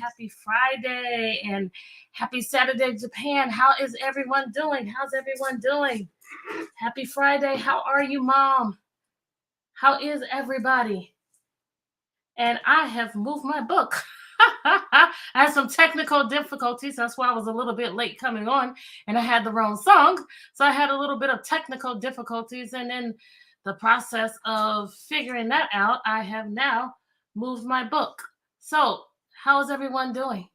Happy Friday and happy Saturday, Japan. How is everyone doing? How's everyone doing? Happy Friday. How are you, Mom? How is everybody? And I have moved my book. I had some technical difficulties. That's why I was a little bit late coming on and I had the wrong song. So I had a little bit of technical difficulties. And in the process of figuring that out, I have now moved my book. So how is everyone doing?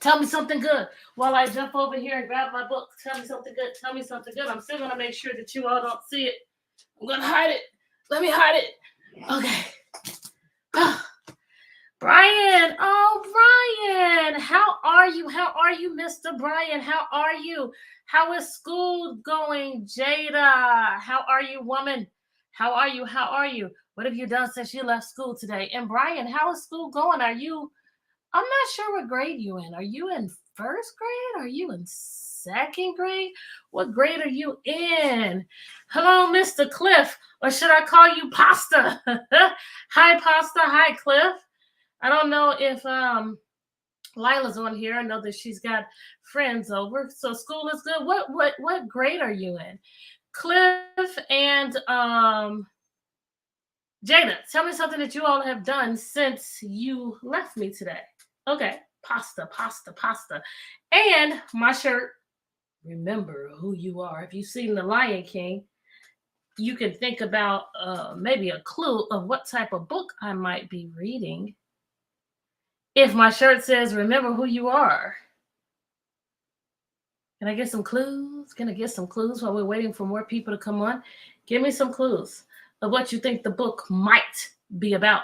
Tell me something good while I jump over here and grab my book. Tell me something good. Tell me something good. I'm still going to make sure that you all don't see it. I'm going to hide it. Let me hide it. Okay. Brian. Oh, Brian. How are you? How are you, Mr. Brian? How are you? How is school going, Jada? How are you, woman? How are you? How are you? What have you done since you left school today? And Brian, how is school going? I'm not sure what grade you in. Are you in first grade? Are you in second grade? What grade are you in? Hello, Mr. Cliff. Or should I call you Pasta? Hi, Pasta. Hi, Cliff. I don't know if Lila's on here. I know that she's got friends over. So school is good. What grade are you in? Cliff and Jada, tell me something that you all have done since you left me today. Okay, pasta. And my shirt, remember who you are. If you've seen The Lion King, you can think about maybe a clue of what type of book I might be reading. If my shirt says, remember who you are. Can I get some clues? Can I get some clues while we're waiting for more people to come on? Give me some clues of what you think the book might be about.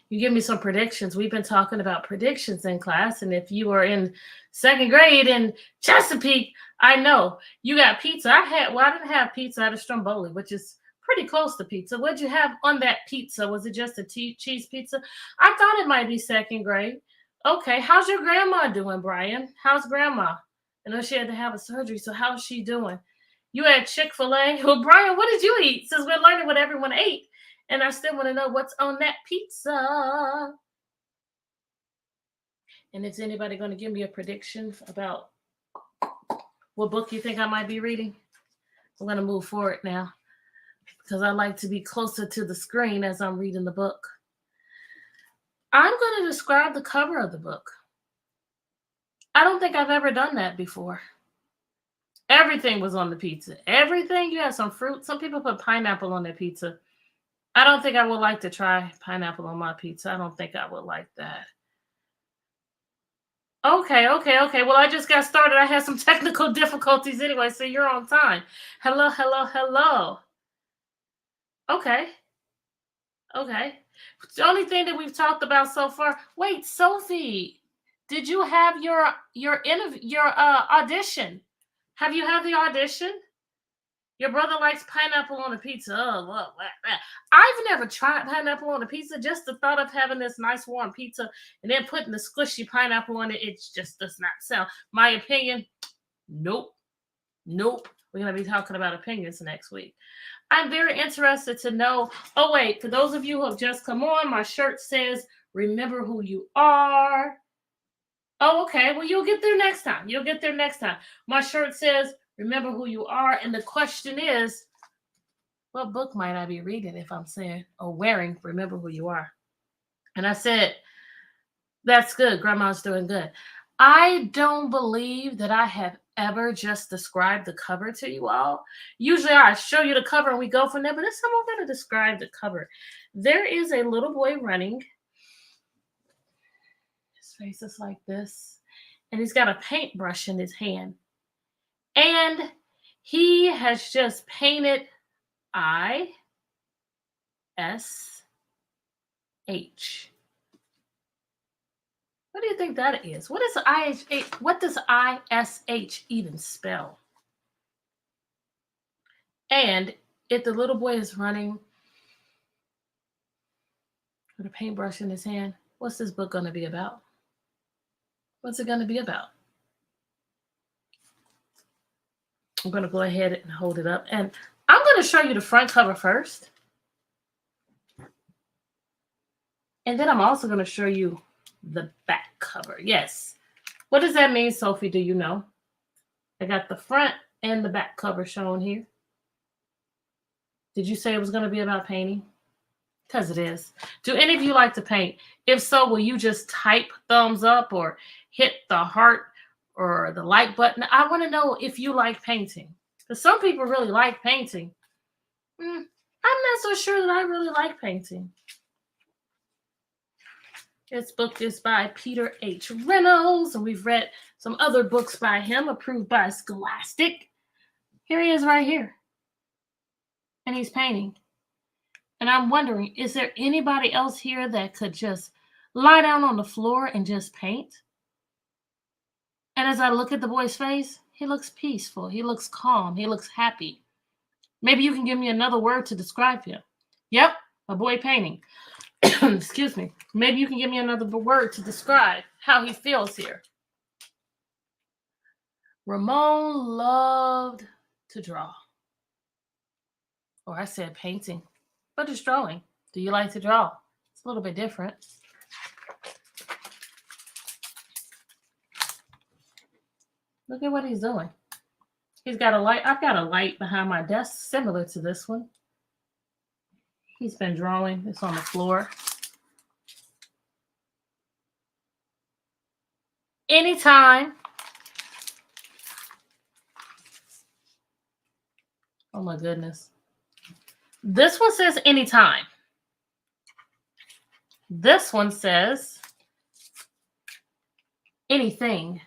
You give me some predictions. We've been talking about predictions in class. And if you are in second grade in Chesapeake, I know you got pizza. I didn't have pizza at a Stromboli, which is pretty close to pizza. What'd you have on that pizza? Was it just a cheese pizza? I thought it might be second grade. Okay. How's your grandma doing, Brian? How's grandma? I know she had to have a surgery. So how's she doing? You had Chick-fil-A. Well, Brian, what did you eat? Since we're learning what everyone ate. And I still want to know what's on that pizza. And is anybody going to give me a prediction about what book you think I might be reading? I'm going to move forward now because I like to be closer to the screen as I'm reading the book. I'm going to describe the cover of the book. I don't think I've ever done that before. Everything was on the pizza. Everything. You had some fruit. Some people put pineapple on their pizza. I don't think I would like to try pineapple on my pizza. I don't think I would like that. Okay. Well, I just got started. I had some technical difficulties anyway, so you're on time. Hello. Okay. The only thing that we've talked about so far. Wait, Sophie, did you have your audition? Have you had the audition? Your brother likes pineapple on a pizza. Oh, well, I've never tried pineapple on a pizza. Just the thought of having this nice warm pizza and then putting the squishy pineapple on it, it just does not sell. My opinion, nope. We're going to be talking about opinions next week. I'm very interested to know. Oh, wait, for those of you who have just come on, my shirt says, remember who you are. Oh, okay. Well, you'll get there next time. My shirt says, remember who you are. And the question is, what book might I be reading if I'm saying or wearing, remember who you are? And I said, that's good. Grandma's doing good. I don't believe that I have ever just described the cover to you all. Usually I show you the cover and we go from there, but this time I'm going to describe the cover. There is a little boy running. His face is like this. And he's got a paintbrush in his hand. And he has just painted I What do you think that is? What is ISH? What does ISH even spell? And if the little boy is running with a paintbrush in his hand, what's this book going to be about? What's it going to be about? I'm going to go ahead and hold it up. And I'm going to show you the front cover first. And then I'm also going to show you the back cover. Yes. What does that mean, Sophie? Do you know? I got the front and the back cover shown here. Did you say it was going to be about painting? Because it is. Do any of you like to paint? If so, will you just type thumbs up or hit the heart or the like button? I want to know if you like painting. Because some people really like painting. I'm not so sure that I really like painting. This book is by Peter H. Reynolds, and we've read some other books by him, approved by Scholastic. Here he is right here. And he's painting. And I'm wondering, is there anybody else here that could just lie down on the floor and just paint? And as I look at the boy's face, he looks peaceful. He looks calm. He looks happy. Maybe you can give me another word to describe him. Yep, a boy painting. Excuse me. Maybe you can give me another word to describe how he feels here. Ramon loved to draw. Or I said painting, but it's drawing. Do you like to draw? It's a little bit different. Look at what he's doing. He's got a light. I've got a light behind my desk similar to this one. He's been drawing. It's on the floor. Anytime. Oh my goodness. This one says anytime. This one says anything.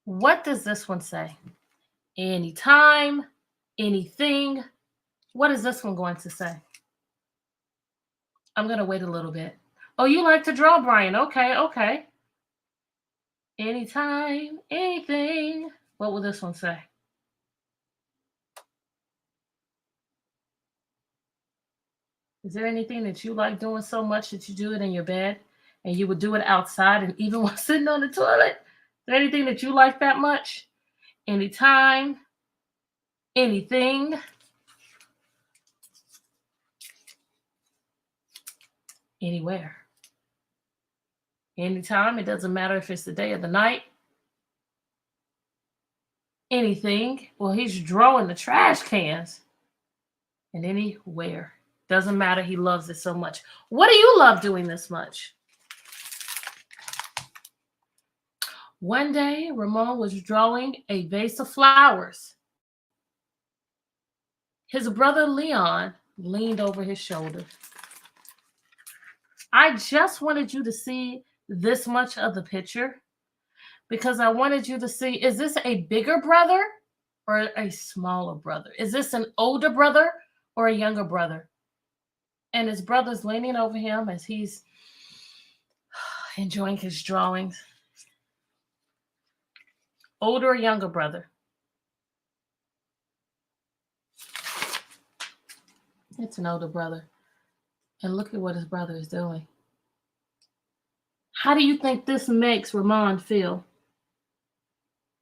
What does this one say? Anytime, anything. What is this one going to say? I'm going to wait a little bit. Oh, you like to draw, Brian. Okay. Anytime, anything. What will this one say? Is there anything that you like doing so much that you do it in your bed and you would do it outside and even while sitting on the toilet? Is there anything that you like that much? Anytime, anything. Anywhere. Anytime. It doesn't matter if it's the day or the night. Anything. Well, he's drawing the trash cans. And anywhere. Doesn't matter. He loves it so much. What do you love doing this much? One day, Ramon was drawing a vase of flowers. His brother Leon leaned over his shoulder. I just wanted you to see this much of the picture because I wanted you to see, is this a bigger brother or a smaller brother? Is this an older brother or a younger brother? And his brother's leaning over him as he's enjoying his drawings. Older or younger brother? It's an older brother. And look at what his brother is doing. How do you think this makes Ramon feel?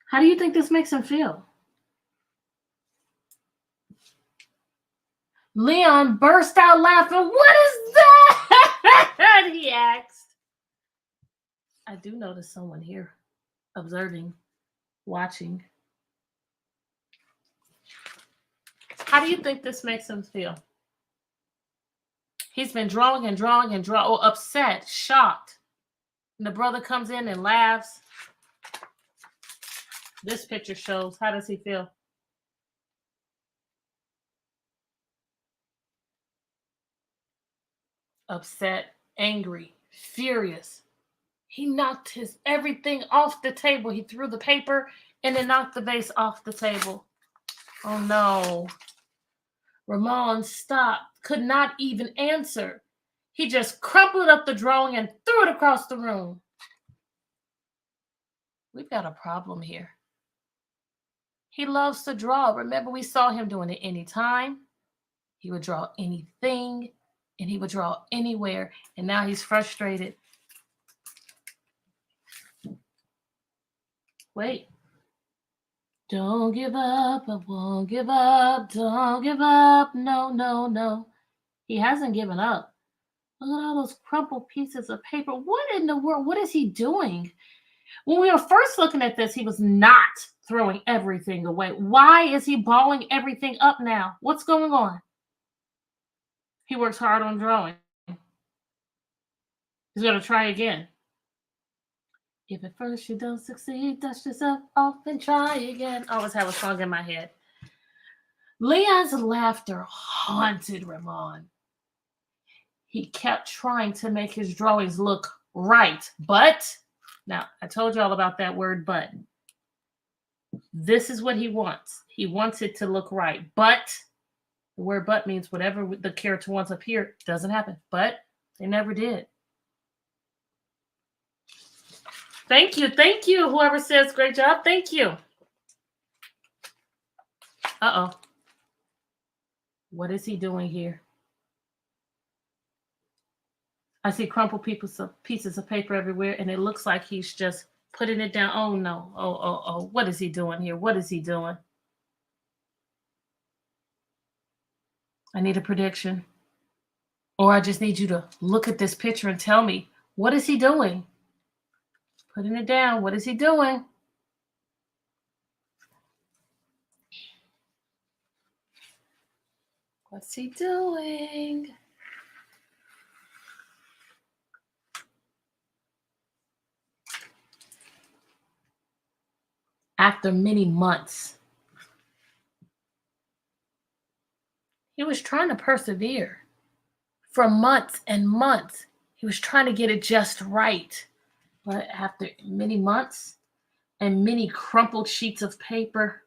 How do you think this makes him feel? Leon burst out laughing. What is that? He asked. I do notice someone here observing, watching. How do you think this makes him feel? He's been drawing and drawing and drawing. Oh, upset, shocked. And the brother comes in and laughs. This picture shows. How does he feel? Upset, angry, furious. He knocked his everything off the table. He threw the paper and then knocked the vase off the table. Oh no. Ramon stopped, could not even answer. He just crumpled up the drawing and threw it across the room. We've got a problem here. He loves to draw. Remember, we saw him doing it anytime. He would draw anything, and he would draw anywhere. And now he's frustrated. Wait. Don't give up. I won't give up. Don't give up. No, no, no. He hasn't given up. Look at all those crumpled pieces of paper. What in the world? What is he doing? When we were first looking at this, he was not throwing everything away. Why is he balling everything up now? What's going on? He works hard on drawing. He's going to try again. If at first you don't succeed, dust yourself off and try again. I always have a song in my head. Leon's laughter haunted Ramon. He kept trying to make his drawings look right, but now I told you all about that word but. This is what he wants. He wants it to look right, but the word but means whatever the character wants up here doesn't happen, but they never did. Thank you, whoever says great job, thank you. Uh-oh. What is he doing here? I see crumpled pieces of paper everywhere, and it looks like he's just putting it down. Oh, no. Oh. What is he doing here? What is he doing? I need a prediction. Or I just need you to look at this picture and tell me, what is he doing? Putting it down. What is he doing? What's he doing? After many months, he was trying to persevere. For months and months, he was trying to get it just right. But after many months and many crumpled sheets of paper,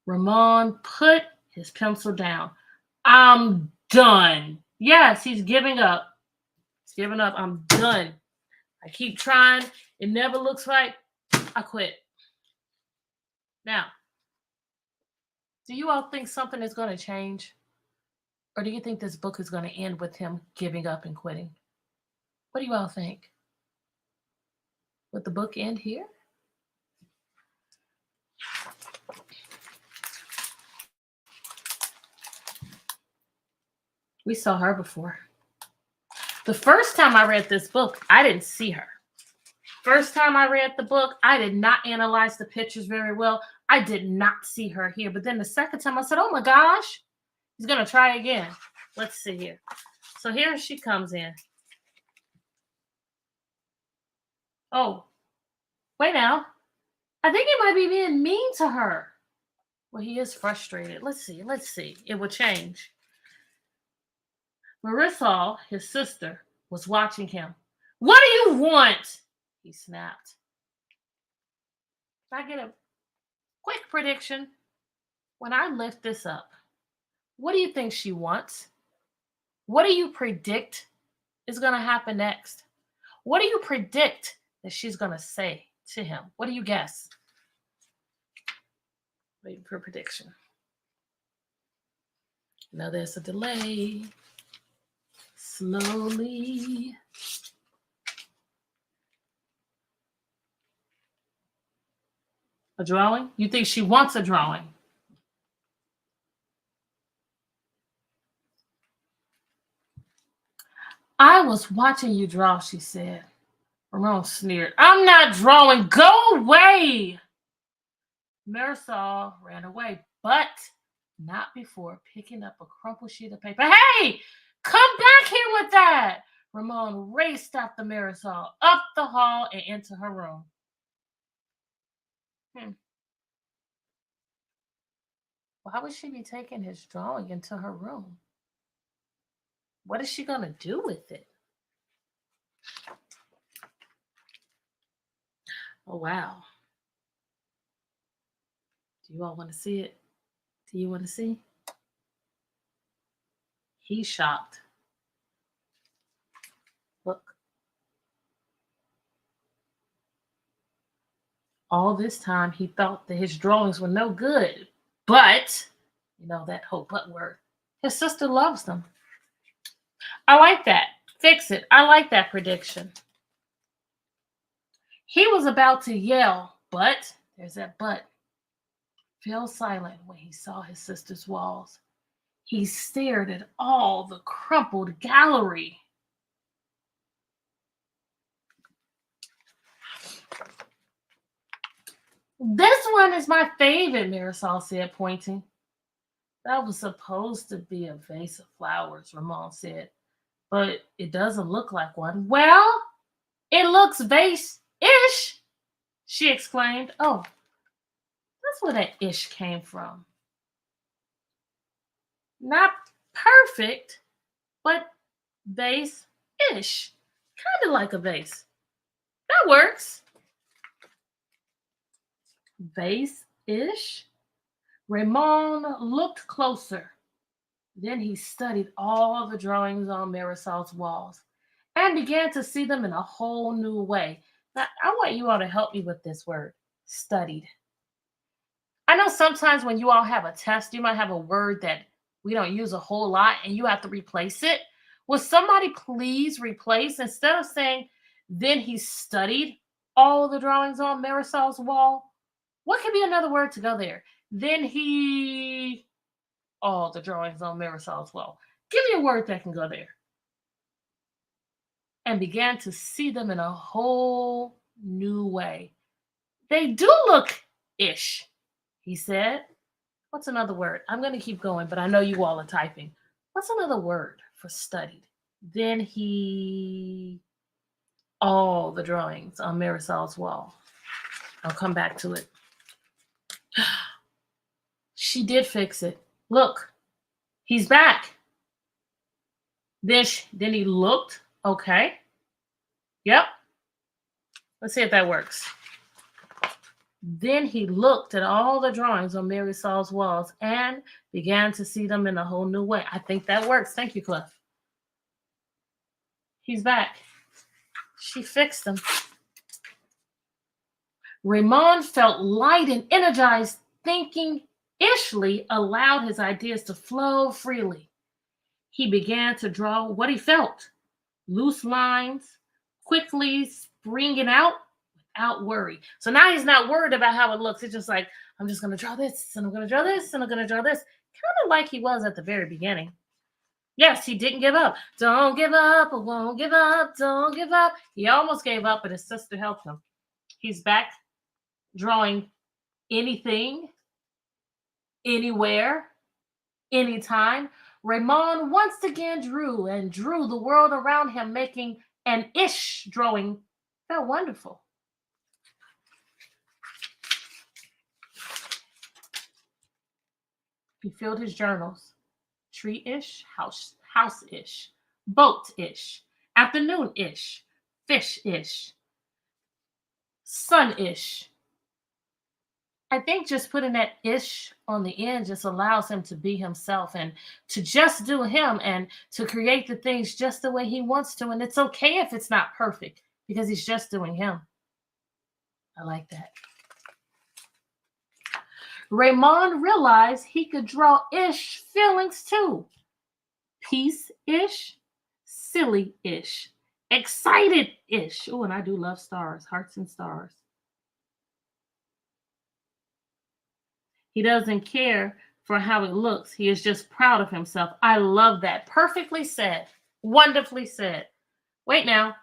Ramon put his pencil down. I'm done. Yes, he's giving up. He's giving up. I'm done. I keep trying. It never looks right. I quit. Now, do you all think something is going to change? Or do you think this book is going to end with him giving up and quitting? What do you all think? Would the book end here? We saw her before. The first time I read this book, I didn't see her. First time I read the book, I did not analyze the pictures very well. I did not see her here. But then the second time I said, oh my gosh, he's going to try again. Let's see here. So here she comes in. Oh, wait now. I think he might be being mean to her. Well, he is frustrated. Let's see. It will change. Marisol, his sister, was watching him. What do you want? He snapped. If I get a quick prediction, when I lift this up, what do you think she wants? What do you predict is going to happen next? What do you predict that she's going to say to him? What do you guess? Waiting for a prediction. Now there's a delay. Slowly. A drawing? You think she wants a drawing? I was watching you draw, she said. Ramon sneered. I'm not drawing. Go away. Marisol ran away, but not before picking up a crumpled sheet of paper. Hey, come back here with that. Ramon raced after Marisol, up the hall and into her room. Why would she be taking his drawing into her room? What is she going to do with it? Oh, wow. Do you all want to see it? Do you want to see? He's shocked. Look, all this time he thought that his drawings were no good. But, that whole but word, his sister loves them. I like that. Fix it. I like that prediction. He was about to yell, but, there's that but, fell silent when he saw his sister's walls. He stared at all the crumpled gallery. This one is my favorite, Marisol said, pointing. That was supposed to be a vase of flowers, Ramon said, but it doesn't look like one. Well, it looks vase-ish, she exclaimed. Oh, that's where that ish came from. Not perfect, but vase-ish. Kind of like a vase. That works. Vase-ish? Ramon looked closer. Then he studied all the drawings on Marisol's walls and began to see them in a whole new way. Now, I want you all to help me with this word, studied. I know sometimes when you all have a test, you might have a word that we don't use a whole lot and you have to replace it. Will somebody please replace, instead of saying, then he studied all the drawings on Marisol's wall? What could be another word to go there? Then he, all the drawings on Marisol's wall. Give me a word that can go there. And began to see them in a whole new way. They do look ish, he said. What's another word? I'm going to keep going, but I know you all are typing. What's another word for studied? Then he, all the drawings on Marisol's wall. I'll come back to it. She did fix it. Look, he's back. Then he looked. Okay. Yep. Let's see if that works. Then he looked at all the drawings on Marisol's walls and began to see them in a whole new way. I think that works. Thank you, Cliff. He's back. She fixed them. Ramon felt light and energized, thinking ishly allowed his ideas to flow freely. He began to draw what he felt, loose lines, quickly springing out without worry. So now he's not worried about how it looks. It's just like, I'm just going to draw this, and I'm going to draw this, and I'm going to draw this. Kind of like he was at the very beginning. Yes, he didn't give up. Don't give up, I won't give up, don't give up. He almost gave up, but his sister helped him. He's back drawing anything, anywhere, anytime. Ramon once again drew the world around him, making an ish drawing. Felt wonderful. He filled his journals. Tree-ish, house-ish, boat-ish, afternoon-ish, fish-ish, sun-ish. I think just putting that ish on the end just allows him to be himself and to just do him and to create the things just the way he wants to. And it's okay if it's not perfect because he's just doing him. I like that. Ramon realized he could draw ish feelings too. Peace-ish, silly-ish, excited-ish. Oh, and I do love stars, hearts and stars. He doesn't care for how it looks. He is just proud of himself. I love that. Perfectly said. Wonderfully said. Wait now.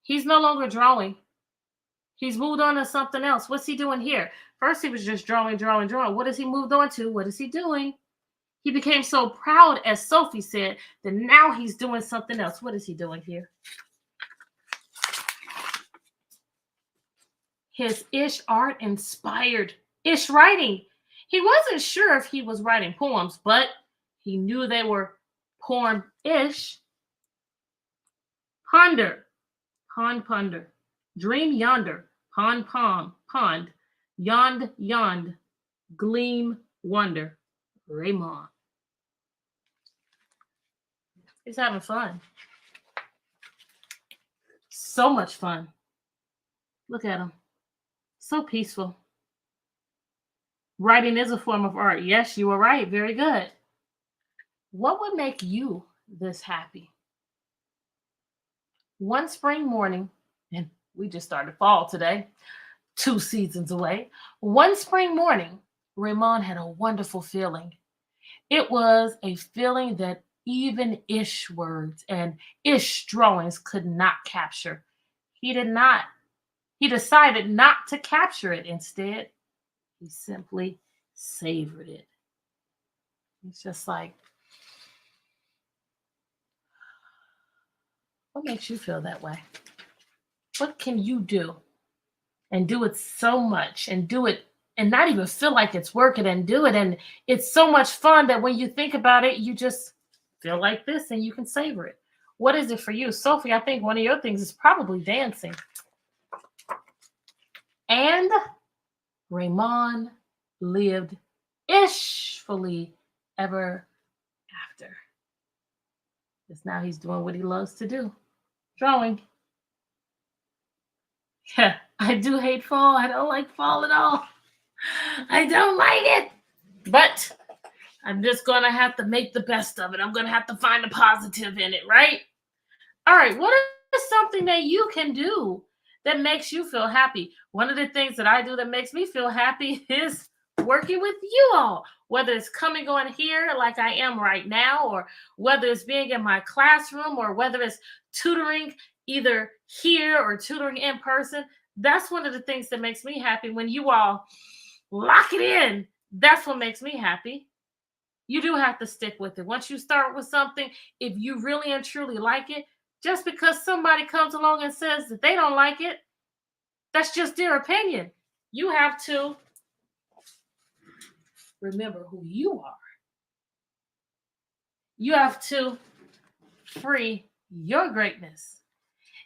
He's no longer drawing. He's moved on to something else. What's he doing here? First, he was just drawing. What has he moved on to? What is he doing? He became so proud, as Sophie said, that now he's doing something else. What is he doing here? His ish art inspired ish writing. He wasn't sure if he was writing poems, but he knew they were poem-ish. Ponder, ponder. Dream yonder, pond, yond, gleam, wonder. Raymond. He's having fun. So much fun. Look at him. So peaceful. Writing is a form of art. Yes, you were right. Very good. What would make you this happy? One spring morning, and we just started fall today, 2 seasons away. One spring morning, Raymond had a wonderful feeling. It was a feeling that even Ish words and Ish drawings could not capture. He did not. He decided not to capture it. Instead, he simply savored it. It's just like, what makes you feel that way? What can you do and do it so much and do it and not even feel like it's working and do it? And it's so much fun that when you think about it, you just feel like this and you can savor it. What is it for you? Sophie, I think one of your things is probably dancing. And Raymond lived ishfully ever after. Because now he's doing what he loves to do, drawing. Yeah, I do hate fall. I don't like fall at all. I don't like it. But I'm just going to have to make the best of it. I'm going to have to find the positive in it, right? All right, what is something that you can do that makes you feel happy? One of the things that I do that makes me feel happy is working with you all, whether it's coming on here like I am right now, or whether it's being in my classroom, or whether it's tutoring either here or tutoring in person. That's one of the things that makes me happy. When you all lock it in, that's what makes me happy. You do have to stick with it. Once you start with something, if you really and truly like it, just because somebody comes along and says that they don't like it, that's just their opinion. You have to remember who you are. You have to free your greatness.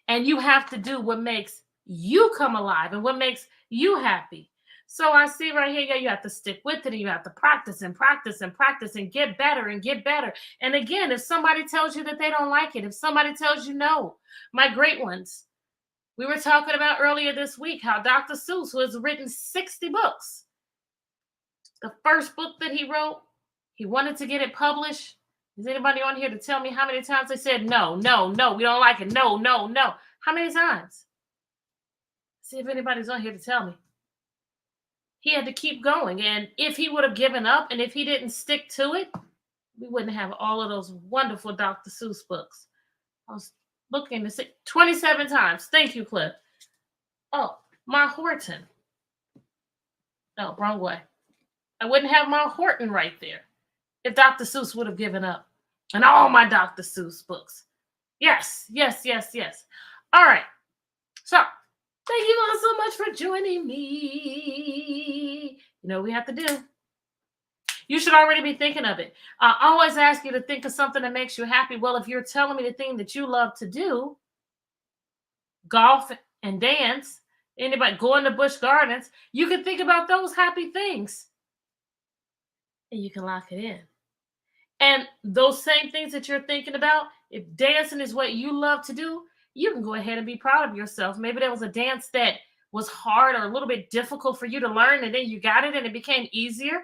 And you have to do what makes you come alive and what makes you happy. So I see right here, yeah, you have to stick with it, and you have to practice and practice and practice and get better and get better. And again, if somebody tells you that they don't like it, if somebody tells you no, my great ones, we were talking about earlier this week how Dr. Seuss, who has written 60 books, the first book that he wrote, he wanted to get it published. Is anybody on here to tell me how many times they said, no, no, no, we don't like it, no, no, no? How many times? See if anybody's on here to tell me. He had to keep going. And if he would have given up and if he didn't stick to it, we wouldn't have all of those wonderful Dr. Seuss books. I was looking to see 27 times. Thank you, Cliff. Oh, my Horton. No, wrong way. I wouldn't have my Horton right there if Dr. Seuss would have given up. And all my Dr. Seuss books. Yes, yes, yes, yes. All right. So, thank you all so much for joining me. You know what we have to do? You should already be thinking of it. I always ask you to think of something that makes you happy. Well, if you're telling me the thing that you love to do, golf and dance, anybody going to Busch Gardens, you can think about those happy things. And you can lock it in. And those same things that you're thinking about, if dancing is what you love to do, you can go ahead and be proud of yourself. Maybe there was a dance that was hard or a little bit difficult for you to learn, and then you got it and it became easier.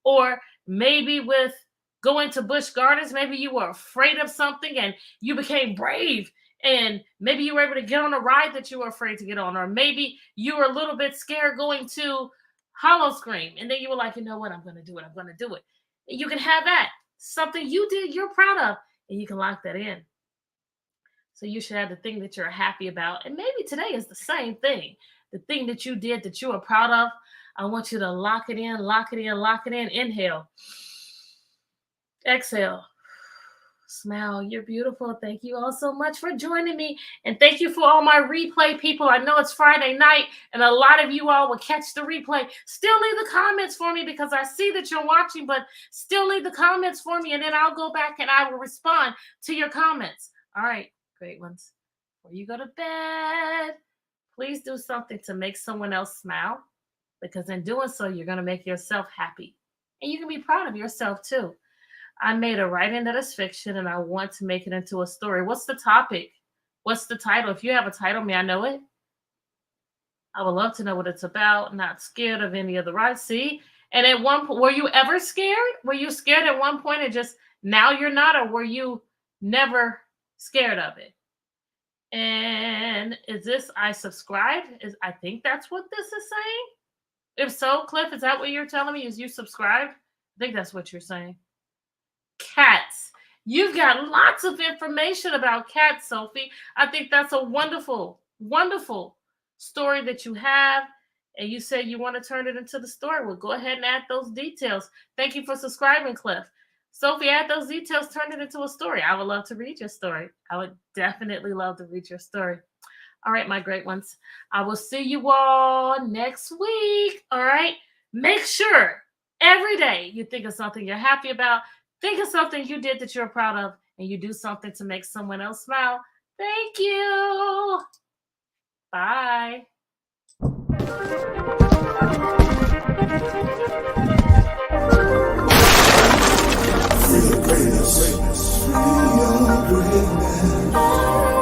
Or maybe with going to Busch Gardens, maybe you were afraid of something and you became brave. And maybe you were able to get on a ride that you were afraid to get on. Or maybe you were a little bit scared going to Hollow Scream. And then you were like, you know what, I'm going to do it. I'm going to do it. And you can have that. Something you did, you're proud of, and you can lock that in. So you should have the thing that you're happy about. And maybe today is the same thing. The thing that you did that you are proud of, I want you to lock it in, lock it in, lock it in. Inhale. Exhale. Smile. You're beautiful. Thank you all so much for joining me. And thank you for all my replay people. I know it's Friday night and a lot of you all will catch the replay. Still leave the comments for me because I see that you're watching, but still leave the comments for me and then I'll go back and I will respond to your comments. All right, great ones. Before you go to bed, please do something to make someone else smile, because in doing so, you're going to make yourself happy. And you can be proud of yourself too. I made a writing that is fiction and I want to make it into a story. What's the topic? What's the title? If you have a title, may I know it? I would love to know what it's about. Not scared of any of the rides. See? And at one point, were you ever scared? Were you scared at one point and just now you're not, or were you never scared of it? And is this I subscribed? I think that's what this is saying. If so, Cliff, is that what you're telling me? Is you subscribed? I think that's what you're saying. Cats. You've got lots of information about cats, Sophie. I think that's a wonderful, wonderful story that you have. And you said you want to turn it into the story. Well, go ahead and add those details. Thank you for subscribing, Cliff. Sophie, add those details, turn it into a story. I would love to read your story. I would definitely love to read your story. All right, my great ones. I will see you all next week. All right. Make sure every day you think of something you're happy about. Think of something you did that you're proud of, and you do something to make someone else smile. Thank you. Bye. Free your greatness, free your greatness.